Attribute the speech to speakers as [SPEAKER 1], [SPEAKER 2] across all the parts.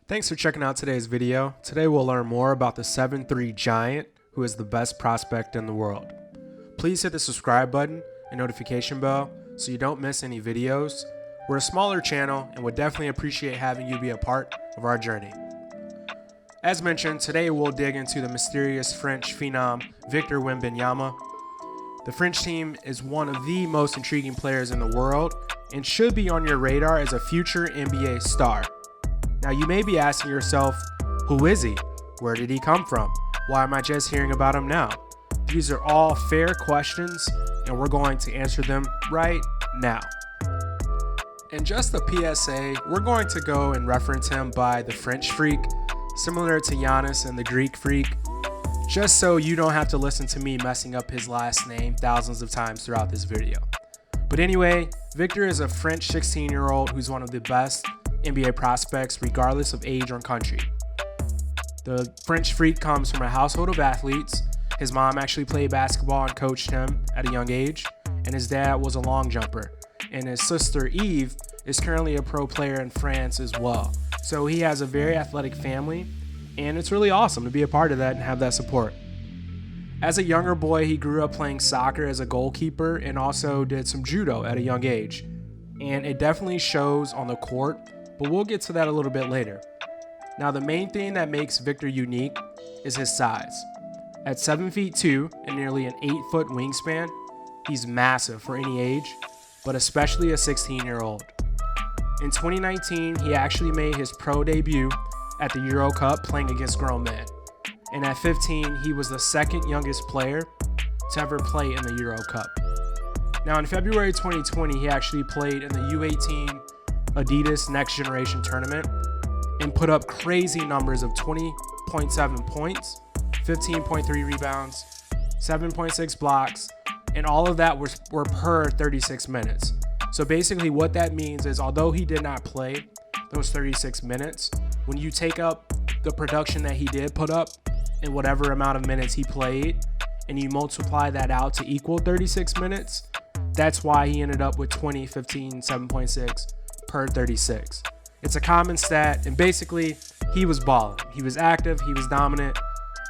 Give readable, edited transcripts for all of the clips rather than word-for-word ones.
[SPEAKER 1] Thanks for checking out today's video. Today we'll learn more about the 7'3" giant who is the best prospect in the world. Please hit the subscribe button and notification bell so you don't miss any videos. We're a smaller channel and would definitely appreciate having you be a part of our journey. As mentioned, today we'll dig into the mysterious French phenom Victor Wembanyama. The French team is one of the most intriguing players in the world and should be on your radar as a future NBA star. Now you may be asking yourself, who is he? Where did he come from? Why am I just hearing about him now? These are all fair questions and we're going to answer them right now. And just a PSA, we're going to go and reference him by the French Freak, similar to Giannis and the Greek Freak, just so you don't have to listen to me messing up his last name thousands of times throughout this video. But anyway, Victor is a French 16-year-old who's one of the best NBA prospects regardless of age or country. The French Freak comes from a household of athletes. His mom actually played basketball and coached him at a young age, and his dad was a long jumper. And his sister Eve is currently a pro player in France as well. So he has a very athletic family, and it's really awesome to be a part of that and have that support. As a younger boy, he grew up playing soccer as a goalkeeper and also did some judo at a young age. And it definitely shows on the court, but we'll get to that a little bit later. Now, the main thing that makes Victor unique is his size. At 7'2" and nearly an 8-foot wingspan, he's massive for any age, but especially a 16-year-old. In 2019, he actually made his pro debut at the Euro Cup playing against grown men. And at 15, he was the second youngest player to ever play in the Euro Cup. Now, in February 2020, he actually played in the U18 Adidas Next Generation Tournament and put up crazy numbers of 20.7 points, 15.3 rebounds, 7.6 blocks, and all of that were per 36 minutes. So basically what that means is, although he did not play those 36 minutes, when you take up the production that he did put up in whatever amount of minutes he played, and you multiply that out to equal 36 minutes, that's why he ended up with 20, 15, 7.6 per 36. It's a common stat, and basically he was balling. He was active, he was dominant,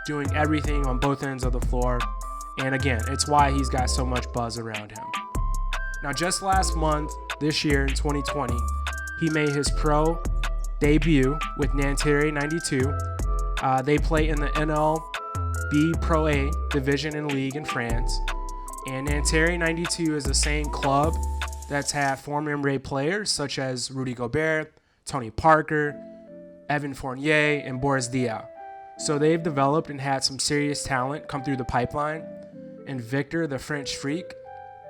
[SPEAKER 1] doing everything on both ends of the floor. And again, it's why he's got so much buzz around him. Now, just last month, this year in 2020, he made his pro debut with Nanterre 92. They play in the NLB Pro A division and league in France. And Nanterre 92 is the same club that's had former NBA players such as Rudy Gobert, Tony Parker, Evan Fournier, and Boris Diaw. So they've developed and had some serious talent come through the pipeline, and Victor, the French Freak,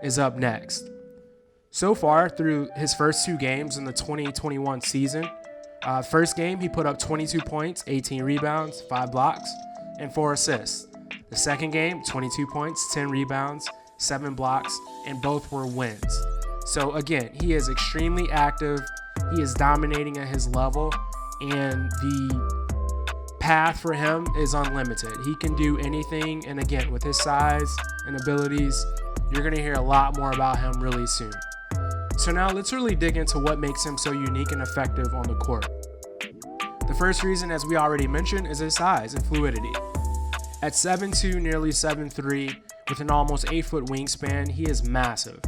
[SPEAKER 1] is up next. So far, through his first two games in the 2021 season, first game he put up 22 points, 18 rebounds, 5 blocks, and 4 assists. The second game, 22 points, 10 rebounds, 7 blocks, and both were wins. So again, he is extremely active, he is dominating at his level, and the path for him is unlimited. He can do anything, and again, with his size and abilities, you're going to hear a lot more about him really soon. So now let's really dig into what makes him so unique and effective on the court. The first reason, as we already mentioned, is his size and fluidity. At 7'2", nearly 7'3", with an almost 8-foot wingspan, he is massive.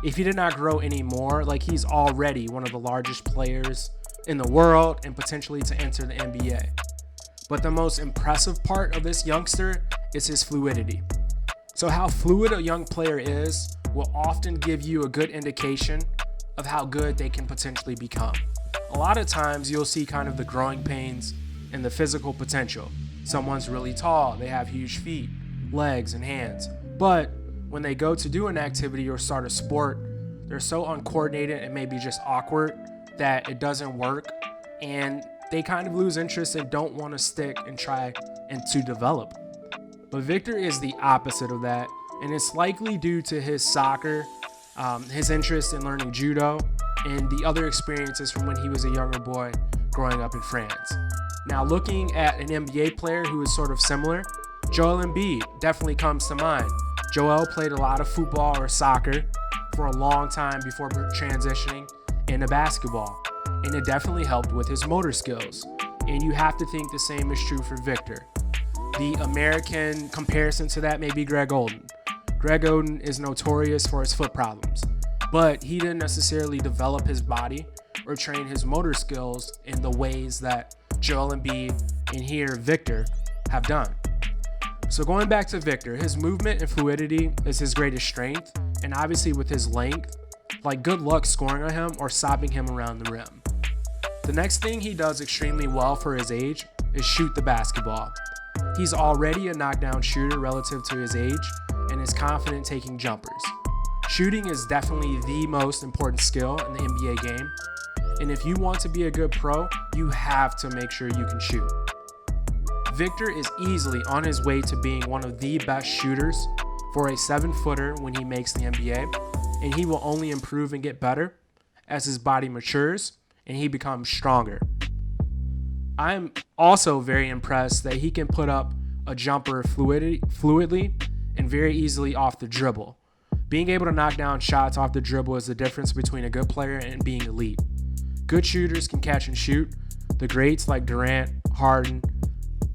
[SPEAKER 1] If he did not grow any more, he's already one of the largest players in the world and potentially to enter the NBA. But the most impressive part of this youngster is his fluidity. So how fluid a young player is will often give you a good indication of how good they can potentially become. A lot of times you'll see kind of the growing pains and the physical potential. Someone's really tall, they have huge feet, legs, and hands. But when they go to do an activity or start a sport, they're so uncoordinated and maybe just awkward that it doesn't work, and they kind of lose interest and don't want to stick and try and to develop. But Victor is the opposite of that, and it's likely due to his soccer, his interest in learning judo, and the other experiences from when he was a younger boy growing up in France. Now, looking at an NBA player who is sort of similar, Joel Embiid definitely comes to mind. Joel played a lot of football or soccer for a long time before transitioning into basketball, and it definitely helped with his motor skills. And you have to think the same is true for Victor. The American comparison to that may be Greg Oden. Greg Oden is notorious for his foot problems, but he didn't necessarily develop his body or train his motor skills in the ways that Joel Embiid and here Victor have done. So going back to Victor, his movement and fluidity is his greatest strength, and obviously with his length, like good luck scoring on him or stopping him around the rim. The next thing he does extremely well for his age is shoot the basketball. He's already a knockdown shooter relative to his age and is confident taking jumpers. Shooting is definitely the most important skill in the NBA game, and if you want to be a good pro, you have to make sure you can shoot. Victor is easily on his way to being one of the best shooters for a 7-footer when he makes the NBA, and he will only improve and get better as his body matures and he becomes stronger. I'm also very impressed that he can put up a jumper fluidly and very easily off the dribble. Being able to knock down shots off the dribble is the difference between a good player and being elite. Good shooters can catch and shoot. The greats like Durant, Harden,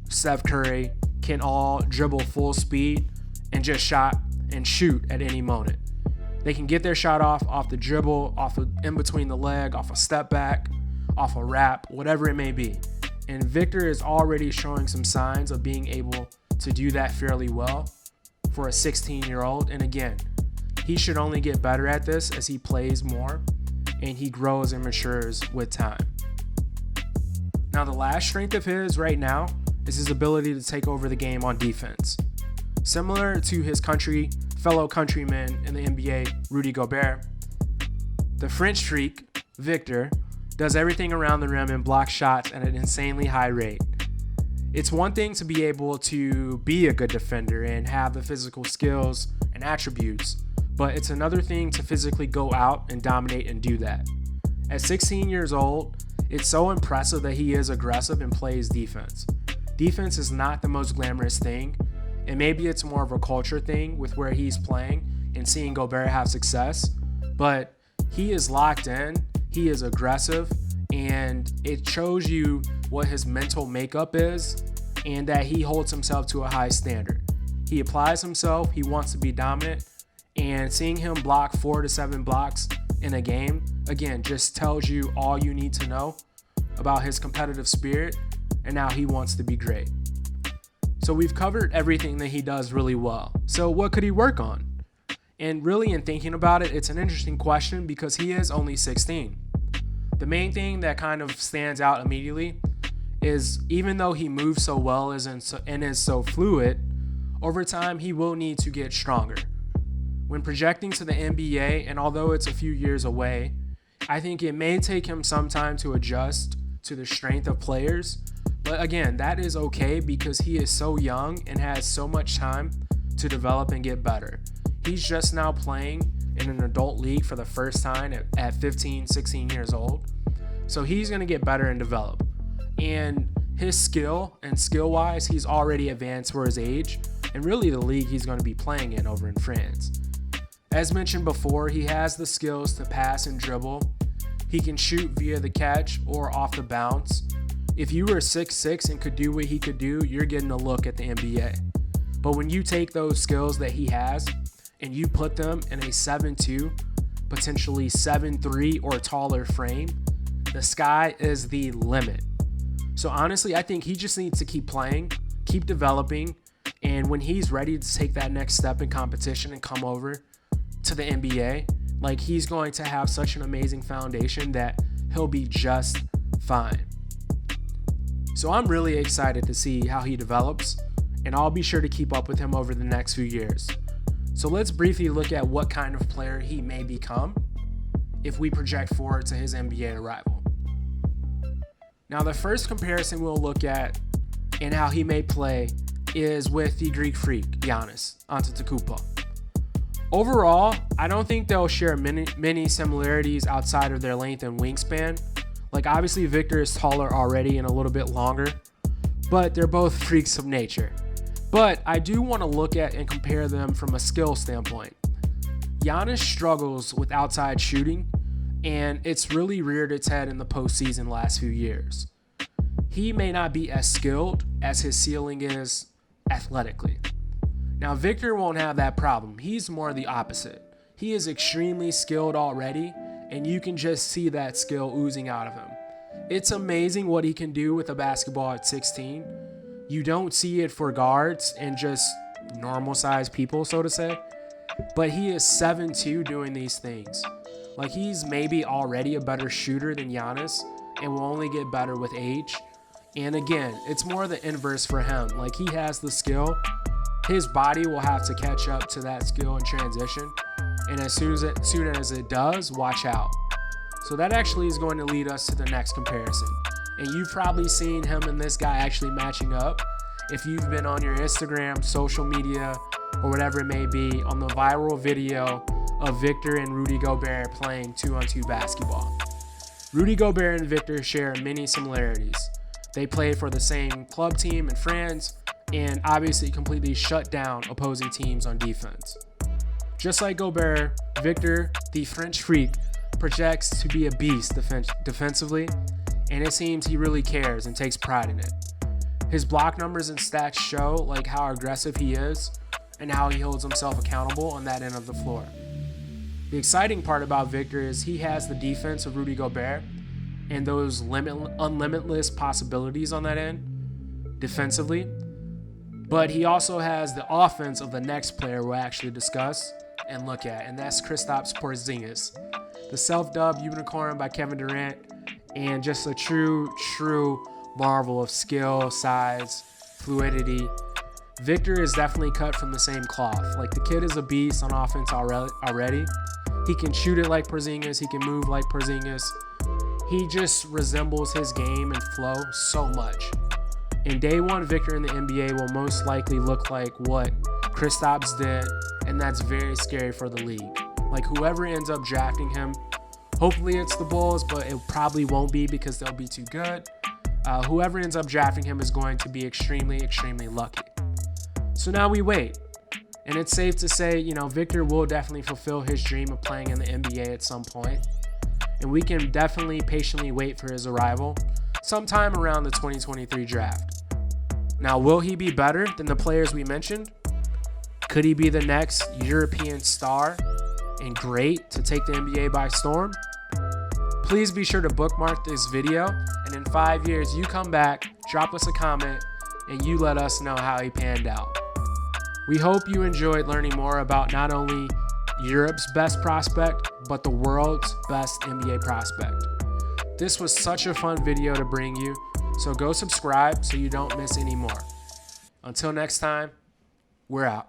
[SPEAKER 1] Steph Curry can all dribble full speed and just shot and shoot at any moment. They can get their shot off the dribble, off of in between the leg, off a step back, off a wrap, whatever it may be. And Victor is already showing some signs of being able to do that fairly well for a 16-year-old. And again, he should only get better at this as he plays more and he grows and matures with time. Now, the last strength of his right now is his ability to take over the game on defense. Similar to his fellow countryman in the NBA, Rudy Gobert, the French freak, Victor, does everything around the rim and blocks shots at an insanely high rate. It's one thing to be able to be a good defender and have the physical skills and attributes, but it's another thing to physically go out and dominate and do that. At 16 years old, it's so impressive that he is aggressive and plays defense. Defense is not the most glamorous thing, and maybe it's more of a culture thing with where he's playing and seeing Gobert have success, but he is locked in, he is aggressive, and it shows you what his mental makeup is and that he holds himself to a high standard. He applies himself, he wants to be dominant, and seeing him block 4 to 7 blocks in a game, again, just tells you all you need to know about his competitive spirit and how he wants to be great. So we've covered everything that he does really well. So what could he work on? And really, in thinking about it, it's an interesting question because he is only 16. The main thing that kind of stands out immediately is even though he moves so well and is so fluid, over time he will need to get stronger. When projecting to the NBA, and although it's a few years away, I think it may take him some time to adjust to the strength of players. But again, that is okay because he is so young and has so much time to develop and get better. He's just now playing in an adult league for the first time at 15, 16 years old. So he's going to get better and develop. And his skill-wise, he's already advanced for his age and really the league he's going to be playing in over in France. As mentioned before, he has the skills to pass and dribble. He can shoot via the catch or off the bounce. If you were 6'6" and could do what he could do, you're getting a look at the NBA. But when you take those skills that he has and you put them in a 7'2", potentially 7'3" or taller frame, the sky is the limit. So honestly, I think he just needs to keep playing, keep developing, and when he's ready to take that next step in competition and come over to the NBA, like he's going to have such an amazing foundation that he'll be just fine. So I'm really excited to see how he develops, and I'll be sure to keep up with him over the next few years. So let's briefly look at what kind of player he may become if we project forward to his NBA arrival. Now, the first comparison we'll look at and how he may play is with the Greek freak, Giannis Antetokounmpo. Overall, I don't think they'll share many similarities outside of their length and wingspan. Like, obviously, Victor is taller already and a little bit longer, but they're both freaks of nature. But I do want to look at and compare them from a skill standpoint. Giannis struggles with outside shooting, and it's really reared its head in the postseason last few years. he may not be as skilled as his ceiling is athletically. Now, Victor won't have that problem. He's more the opposite. He is extremely skilled already, and you can just see that skill oozing out of him. It's amazing what he can do with a basketball at 16. You don't see it for guards and just normal-sized people, so to say. But he is 7'2" doing these things. Like, he's maybe already a better shooter than Giannis and will only get better with age. And again, it's more the inverse for him. Like, he has the skill. His body will have to catch up to that skill in transition. And as soon as it does, watch out. So that actually is going to lead us to the next comparison. And you've probably seen him and this guy actually matching up if you've been on your Instagram, social media, or whatever it may be, on the viral video of Victor and Rudy Gobert playing 2-on-2 basketball. Rudy Gobert and Victor share many similarities. They played for the same club team in France and obviously completely shut down opposing teams on defense. Just like Gobert, Victor, the French freak, projects to be a beast defensively, and it seems he really cares and takes pride in it. His block numbers and stats show like how aggressive he is and how he holds himself accountable on that end of the floor. The exciting part about Victor is he has the defense of Rudy Gobert and those unlimitless possibilities on that end defensively, but he also has the offense of the next player we'll actually discuss and look at, and that's Kristaps Porzingis, the self-dubbed unicorn by Kevin Durant, and just a true marvel of skill, size, fluidity. Victor is definitely cut from the same cloth. Like, the kid is a beast on offense already. He can shoot it like Porzingis. He can move like Porzingis. He just resembles his game and flow so much. In day one, Victor in the NBA will most likely look like what Kristaps did, and that's very scary for the league. Like, whoever ends up drafting him, hopefully it's the Bulls, but it probably won't be because they'll be too good. Whoever ends up drafting him is going to be extremely lucky. So now we wait. And it's safe to say, Victor will definitely fulfill his dream of playing in the NBA at some point. And we can definitely patiently wait for his arrival sometime around the 2023 draft. Now, will he be better than the players we mentioned? Could he be the next European star and great to take the NBA by storm? Please be sure to bookmark this video, and in 5 years, you come back, drop us a comment, and you let us know how he panned out. We hope you enjoyed learning more about not only Europe's best prospect, but the world's best NBA prospect. This was such a fun video to bring you, so go subscribe so you don't miss any more. Until next time, we're out.